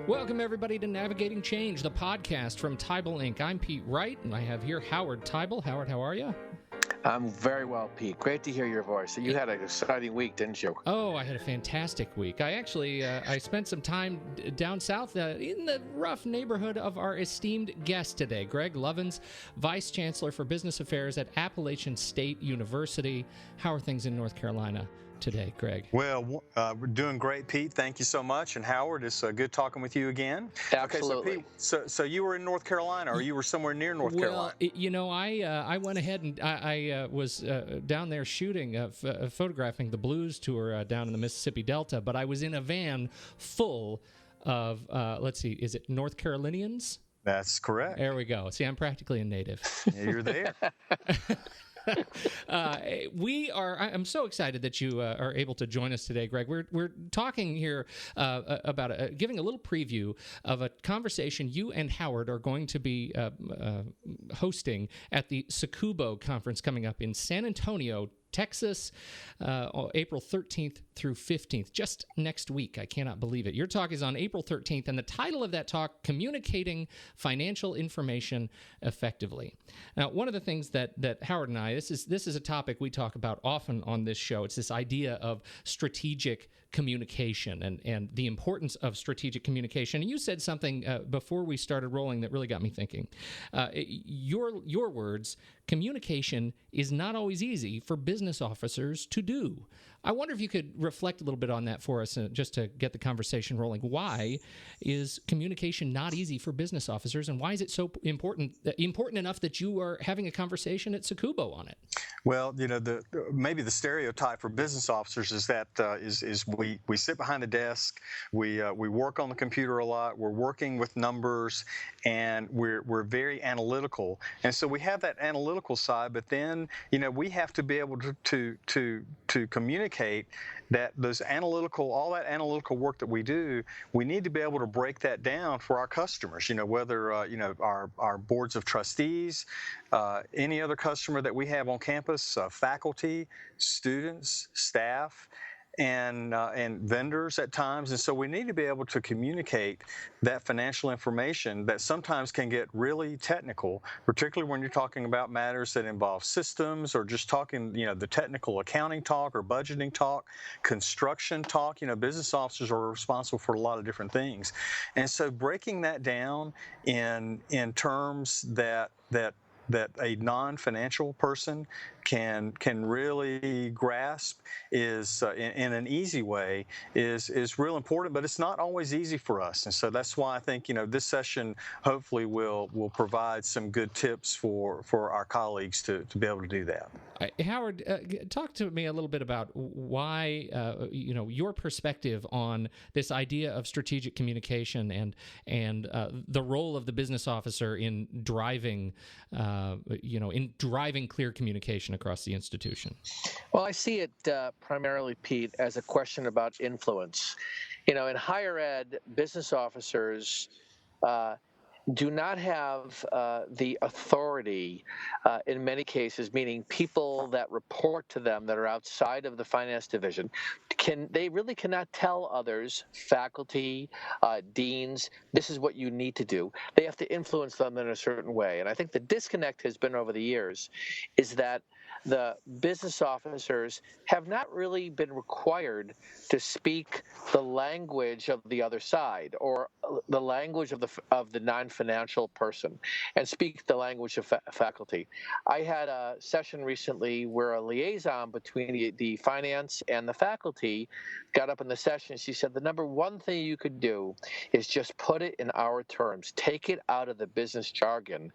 Welcome, everybody, to Navigating Change, the podcast from Teibel Inc. I'm Pete Wright, and I have here Howard Teibel. Howard, how are you? I'm very well, Pete. Great to hear your voice. So you had an exciting week, didn't you? Oh, I had a fantastic week. I actually I spent some time down south in the rough neighborhood of our esteemed guest today, Greg Lovins, Vice Chancellor for Business Affairs at Appalachian State University. How are things in North Carolina today, Greg? Well, we're doing great, Pete. Thank you so much. And Howard, it's good talking with you again. Absolutely. Okay, so Pete, so you were in North Carolina, or you were somewhere near North Carolina? Well, I went ahead and I was down there shooting, photographing the blues tour down in the Mississippi Delta, but I was in a van full of, let's see, is it North Carolinians? That's correct. There we go. See, I'm practically a native. Yeah, you're there. I'm so excited that you are able to join us today, Greg. We're talking here about giving a little preview of a conversation you and Howard are going to be hosting at the SACUBO conference coming up in San Antonio, Texas, April 13th through 15th, just next week. I cannot believe it. Your talk is on April 13th, and the title of that talk, Communicating Financial Information Effectively. Now, one of the things that Howard and I, this is a topic we talk about often on this show. It's this idea of strategic communication and the importance of strategic communication. And you said something before we started rolling that really got me thinking. Your words, communication is not always easy for business officers to do. I wonder if you could reflect a little bit on that for us, just to get the conversation rolling. Why is communication not easy for business officers, and why is it so important enough that you are having a conversation at SACUBO on it? Well, maybe the stereotype for business officers is that we sit behind the desk, we work on the computer a lot, we're working with numbers, and we're very analytical, and so we have that analytical side. But then we have to be able to communicate that all that analytical work that we do, we need to be able to break that down for our customers. Whether our boards of trustees, any other customer that we have on campus, faculty, students, staff, and vendors at times. And so we need to be able to communicate that financial information that sometimes can get really technical, particularly when you're talking about matters that involve systems, or just talking, the technical accounting talk or budgeting talk, construction talk. Business officers are responsible for a lot of different things. And so breaking that down in terms that a non-financial person can really grasp is in an easy way is real important, but it's not always easy for us. And so that's why I think this session hopefully will provide some good tips for our colleagues to be able to do that. Howard, talk to me a little bit about why your perspective on this idea of strategic communication and the role of the business officer in driving clear communication across the institution. Well, I see it primarily, Pete, as a question about influence. In higher ed, business officers do not have the authority in many cases, meaning people that report to them that are outside of the finance division, they really cannot tell others, faculty, deans, this is what you need to do. They have to influence them in a certain way. And I think the disconnect has been over the years is that the business officers have not really been required to speak the language of the other side, or the language of the non-financial person, and speak the language of faculty. I had a session recently where a liaison between the finance and the faculty got up in the session. She said, the number one thing you could do is just put it in our terms, take it out of the business jargon,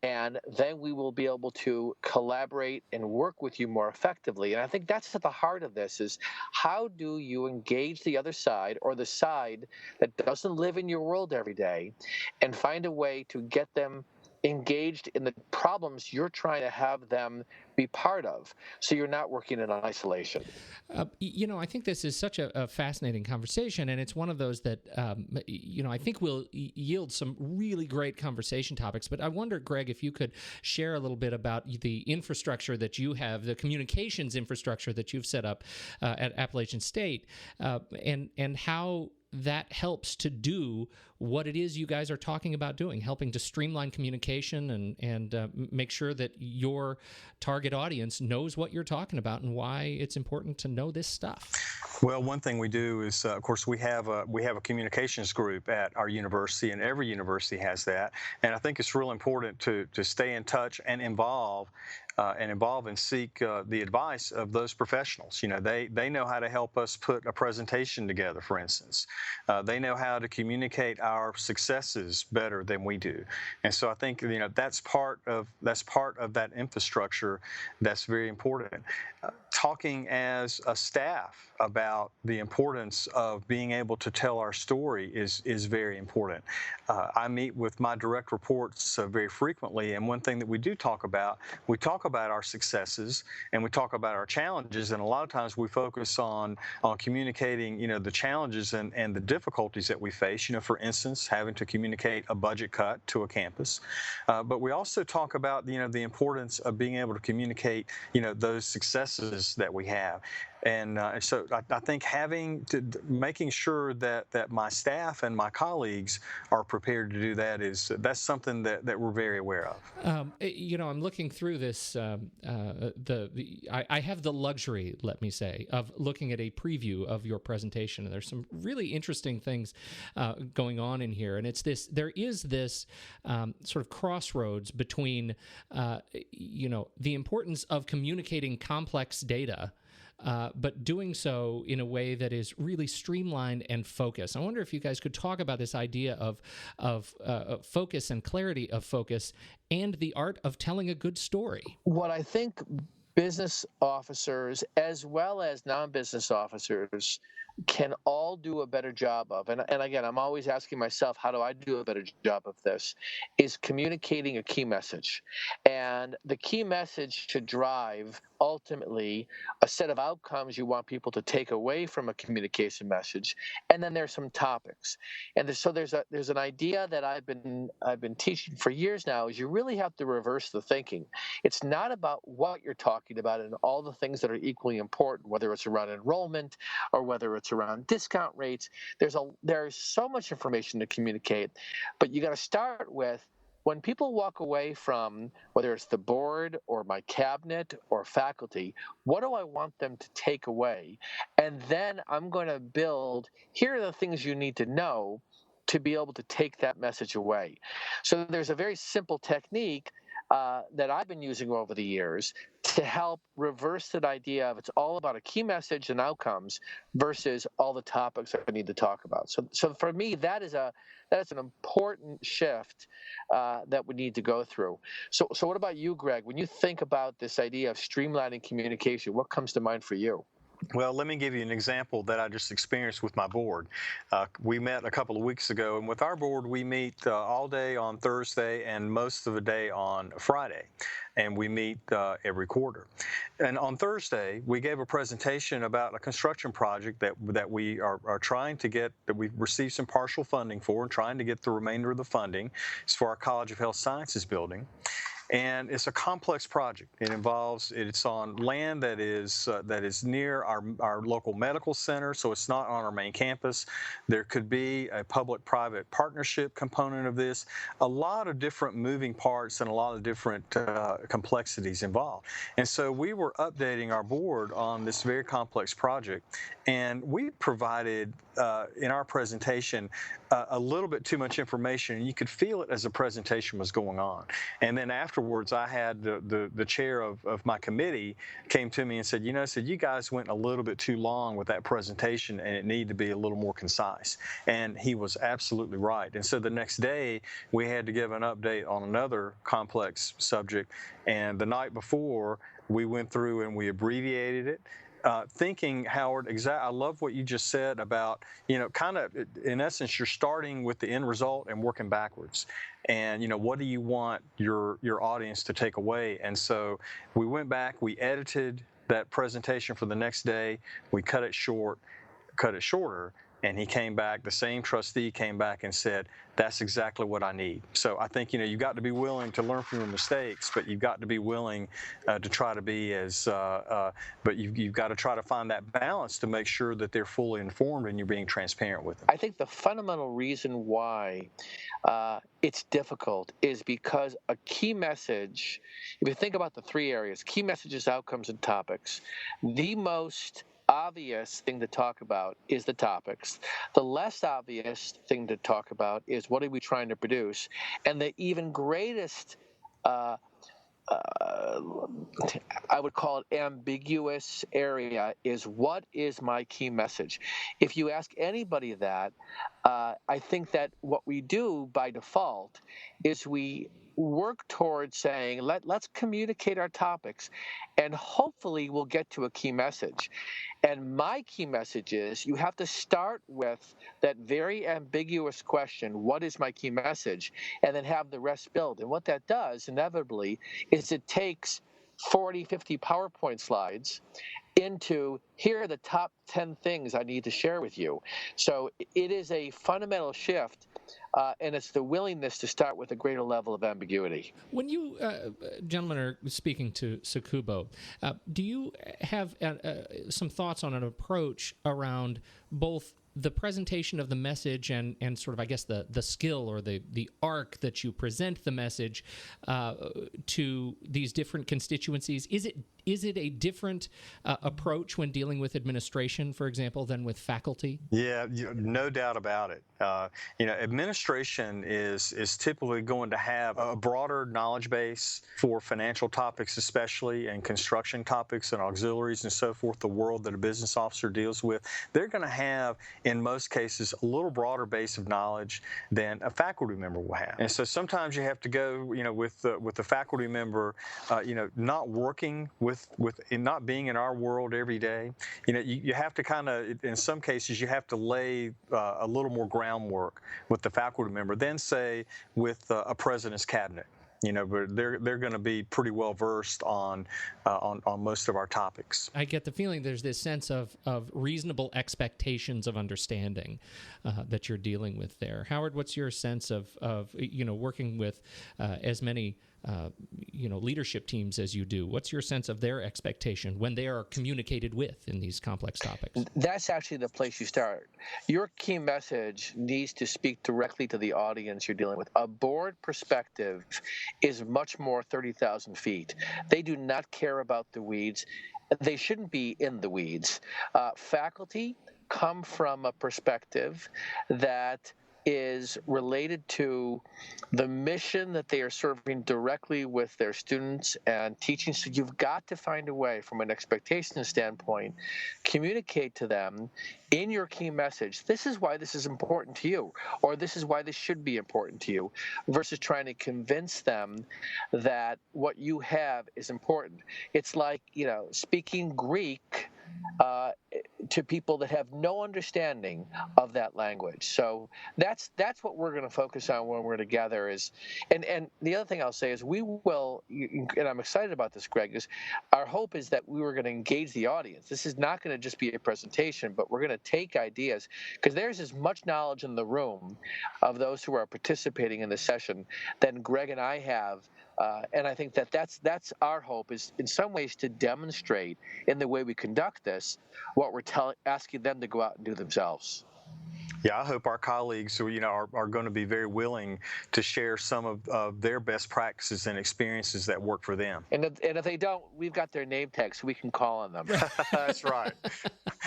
and then we will be able to collaborate and work with you more effectively. And I think that's at the heart of this, is how do you engage the other side, or the side that doesn't live in your world every day, and find a way to get them engaged in the problems you're trying to have them be part of, so you're not working in isolation. I think this is such a fascinating conversation, and it's one of those that, I think will yield some really great conversation topics. But I wonder, Greg, if you could share a little bit about the infrastructure that you have, the communications infrastructure that you've set up at Appalachian State, and how that helps to do what it is you guys are talking about doing, helping to streamline communication and make sure that your target audience knows what you're talking about and why it's important to know this stuff. Well, one thing we do is, of course, we have a communications group at our university, and every university has that. And I think it's real important to stay in touch and involve and seek the advice of those professionals. They know how to help us put a presentation together, for instance. They know how to communicate our successes better than we do. And so I think that's part of that infrastructure that's very important. Talking as a staff about the importance of being able to tell our story is very important. I meet with my direct reports very frequently, and one thing that we talk about our successes and we talk about our challenges, and a lot of times we focus on communicating the challenges and the difficulties that we face. For instance, having to communicate a budget cut to a campus, but we also talk about the importance of being able to communicate those successes that we have. And so I think making sure that my staff and my colleagues are prepared to do that's something that we're very aware of. I'm looking through this. I have the luxury, let me say, of looking at a preview of your presentation, and there's some really interesting things going on in here. And there is this sort of crossroads between the importance of communicating complex data, but doing so in a way that is really streamlined and focused. I wonder if you guys could talk about this idea of focus and clarity of focus and the art of telling a good story. What I think business officers as well as non-business officers can all do a better job of, and again, I'm always asking myself, how do I do a better job of this, is communicating a key message. And the key message should drive ultimately a set of outcomes you want people to take away from a communication message. And then there's some topics. And so there's an idea that I've been teaching for years now, is you really have to reverse the thinking. It's not about what you're talking about and all the things that are equally important, whether it's around enrollment or whether it's around discount rates. There's so much information to communicate, but you got to start with, when people walk away from, whether it's the board or my cabinet or faculty, what do I want them to take away? And then I'm going to build, here are the things you need to know to be able to take that message away. So there's a very simple technique that I've been using over the years to help reverse that idea of it's all about a key message and outcomes versus all the topics that I need to talk about. So for me, that is an important shift that we need to go through. So what about you, Greg? When you think about this idea of streamlining communication, what comes to mind for you? Well, let me give you an example that I just experienced with my board. We met a couple of weeks ago, and with our board, we meet all day on Thursday and most of the day on Friday, and we meet every quarter. And on Thursday, we gave a presentation about a construction project that we are trying to get, that we've received some partial funding for, and trying to get the remainder of the funding. It's for our College of Health Sciences building. And it's a complex project. It's on land that is near our local medical center, so it's not on our main campus. There could be a public-private partnership component of this. A lot of different moving parts and a lot of different complexities involved. And so we were updating our board on this very complex project, and we provided in our presentation a little bit too much information, and you could feel it as the presentation was going on. And then afterwards, I had the chair of my committee came to me and said, you guys went a little bit too long with that presentation, and it needed to be a little more concise. And he was absolutely right. And so the next day, we had to give an update on another complex subject. And the night before, we went through and we abbreviated it. thinking, Howard, I love what you just said about, kind of, in essence, you're starting with the end result and working backwards. And, what do you want your audience to take away? And so we went back, we edited that presentation for the next day, we cut it shorter, and he came back, the same trustee came back and said, that's exactly what I need. So I think, you've got to be willing to learn from your mistakes, but you've got to be willing to try to be but you've got to try to find that balance to make sure that they're fully informed and you're being transparent with them. I think the fundamental reason why it's difficult is because a key message, if you think about the three areas, key messages, outcomes, and topics, the most obvious thing to talk about is the topics. The less obvious thing to talk about is what are we trying to produce. And the even greatest, I would call it ambiguous area, is what is my key message? If you ask anybody that, I think that what we do by default is we work towards saying, let's communicate our topics, and hopefully we'll get to a key message. And my key message is you have to start with that very ambiguous question, what is my key message? And then have the rest build. And what that does, inevitably, is it takes 40, 50 PowerPoint slides into, here are the top 10 things I need to share with you. So it is a fundamental shift, and it's the willingness to start with a greater level of ambiguity. When you gentlemen are speaking to SACUBO, do you have some thoughts on an approach around both the presentation of the message and sort of, I guess, the skill or the arc that you present the message to these different constituencies? Is it a different approach when dealing with administration, for example, than with faculty? Yeah, no doubt about it. Administration is typically going to have a broader knowledge base for financial topics, especially, and construction topics and auxiliaries and so forth, the world that a business officer deals with. They're going to have, in most cases, a little broader base of knowledge than a faculty member will have. And so sometimes you have to go, with the faculty member, not working with not being in our world every day. You have to kind of, in some cases, you have to lay a little more groundwork with the faculty member than, say, with a president's cabinet. But they're going to be pretty well versed on most of our topics. I get the feeling there's this sense of reasonable expectations of understanding that you're dealing with there. Howard, what's your sense of working with as many leadership teams as you do? What's your sense of their expectation when they are communicated with in these complex topics? That's actually the place you start. Your key message needs to speak directly to the audience you're dealing with. A board perspective is much more 30,000 feet. They do not care about the weeds. They shouldn't be in the weeds. Faculty come from a perspective that is related to the mission that they are serving directly with their students and teaching. So you've got to find a way, from an expectation standpoint, communicate to them in your key message, this is why this is important to you, or this is why this should be important to you, versus trying to convince them that what you have is important. It's like, speaking Greek to people that have no understanding of that language. So that's what we're going to focus on when we're together. And the other thing I'll say is we will, and I'm excited about this, Greg, is our hope is that we were going to engage the audience. This is not going to just be a presentation, but we're going to take ideas, because there's as much knowledge in the room of those who are participating in the session than Greg and I have. And I think that's our hope, is in some ways to demonstrate in the way we conduct this what we're asking them to go out and do themselves. Yeah, I hope our colleagues, are going to be very willing to share some of their best practices and experiences that work for them. And if they don't, we've got their name tags, so we can call on them. That's right.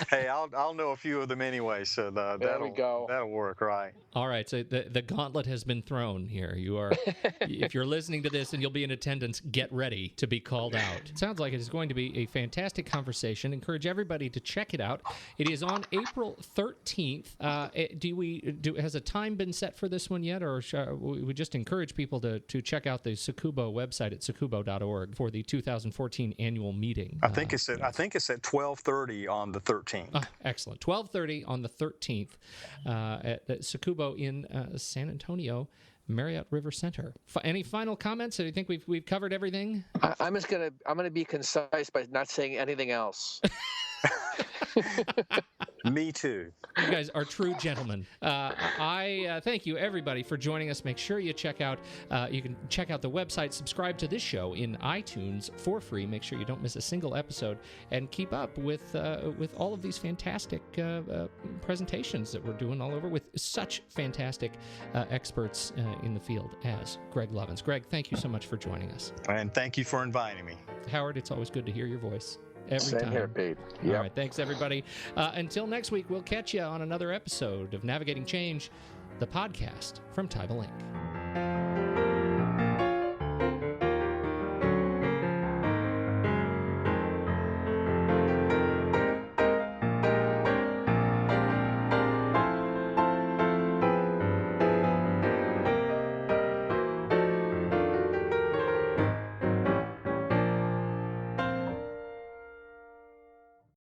Hey, I'll know a few of them anyway, so that'll work, right? All right, so the gauntlet has been thrown here. You are, if you're listening to this and you'll be in attendance, get ready to be called out. It sounds like it is going to be a fantastic conversation. Encourage everybody to check it out. It is on April 13th. Has a time been set for this one yet, or we just encourage people to check out the SACUBO website at sacubo.org for the 2014 annual meeting? I think it's at 12:30 on the 13th. Excellent. 12:30 on the 13th at SACUBO in San Antonio. Marriott River Center. Any final comments? Do you think we've covered everything? I'm gonna be concise by not saying anything else. Me too. You guys are true gentlemen. I thank you, everybody, for joining us. Make sure you check out. You can check out the website. Subscribe to this show in iTunes for free. Make sure you don't miss a single episode, and keep up with all of these fantastic presentations that we're doing all over with such fantastic experts in the field as Greg Lovins. Greg, thank you so much for joining us. And thank you for inviting me. Howard, it's always good to hear your voice. Every Same time. here, Pete. Yep. All right, thanks, everybody. Until next week, we'll catch you on another episode of Navigating Change, the podcast from Teibel Inc.